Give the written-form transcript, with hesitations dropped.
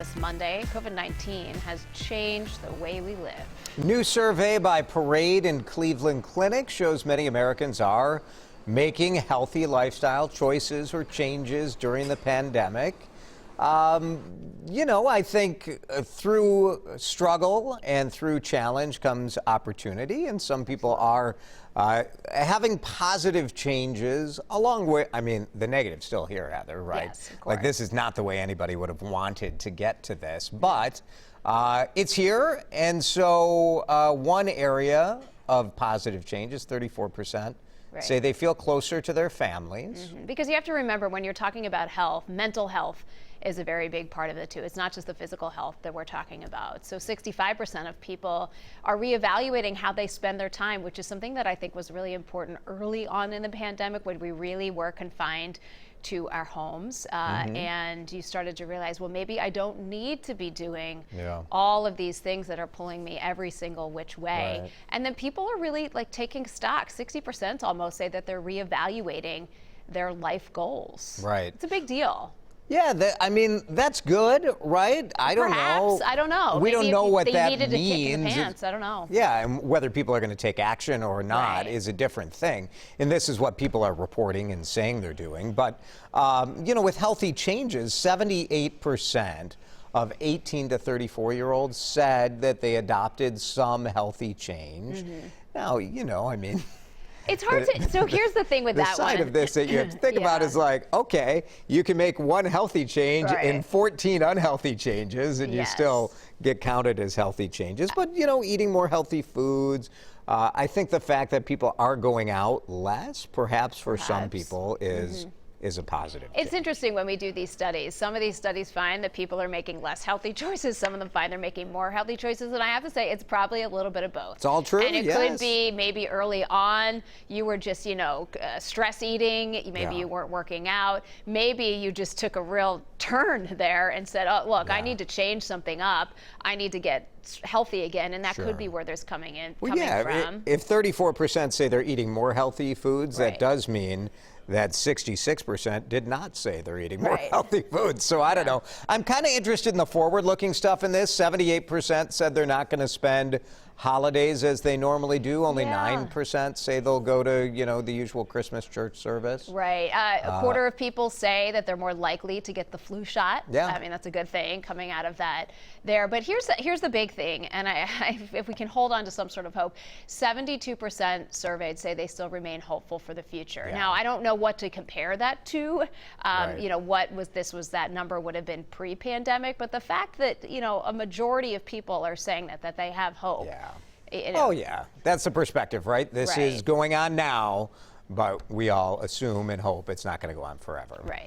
This Monday, COVID-19 has changed the way we live. New survey by Parade and Cleveland Clinic shows many Americans are making healthy lifestyle choices or changes during the pandemic. I think through struggle and through challenge comes opportunity, and some people are having positive changes along with, the negative's still here, Heather, right? Yes, of course. Like, this is not the way anybody would have wanted to get to this, but it's here, and so one area of positive change is 34%. Right. Say they feel closer to their families. Because you have to remember, when you're talking about health, mental health is a very big part of it too. It's not just the physical health that we're talking about. So 65% of people are reevaluating how they spend their time, which is something that I think was really important early on in the pandemic, when we really were confined to our homes, and you started to realize, well, maybe I don't need to be doing all of these things that are pulling me every single which way. Right. And then people are really taking stock. 60% almost say that they're reevaluating their life goals. Right. It's a big deal. Yeah, that's good, right? I don't know. I don't know. We don't know what that means. They needed a kick in the means. pants. I don't know. Yeah, and whether people are going to take action or not Right. is a different thing. And this is what people are reporting and saying they're doing. But, with healthy changes, 78% of 18 to 34-year-olds said that they adopted some healthy change. Now, It's hard to. So here's the thing with the that side one. of this that you have to think about is like, okay, you can make one healthy change Right. in 14 unhealthy changes, and you Yes. still get counted as healthy changes. But, eating more healthy foods. I think the fact that people are going out less, perhaps for some people, is a positive. It's interesting when we do these studies. Some of these studies find that people are making less healthy choices. Some of them find they're making more healthy choices. And I have to say, it's probably a little bit of both. It's all true, And it yes. could be maybe early on you were just, stress eating. Maybe you weren't working out. Maybe you just took a real turn there and said, oh, look, I need to change something up. I need to get healthy again. And that could be where there's coming from. If 34% say they're eating more healthy foods, that does mean that 66% did not say they're eating more healthy foods. So I don't know. I'm kind of interested in the forward-looking stuff in this. 78% said they're not going to spend holidays as they normally do. Only 9% say they'll go to, the usual Christmas church service. Right. A quarter of people say that they're more likely to get the flu shot. Yeah. That's a good thing coming out of that there. But here's the big thing, and if we can hold on to some sort of hope, 72% surveyed say they still remain hopeful for the future. Yeah. Now, I don't know what to compare that to. Right. What was that number would have been pre-pandemic, but the fact that, a majority of people are saying that they have hope. Yeah. Oh, yeah. That's the perspective, right? This is going on now, but we all assume and hope it's not going to go on forever. Right.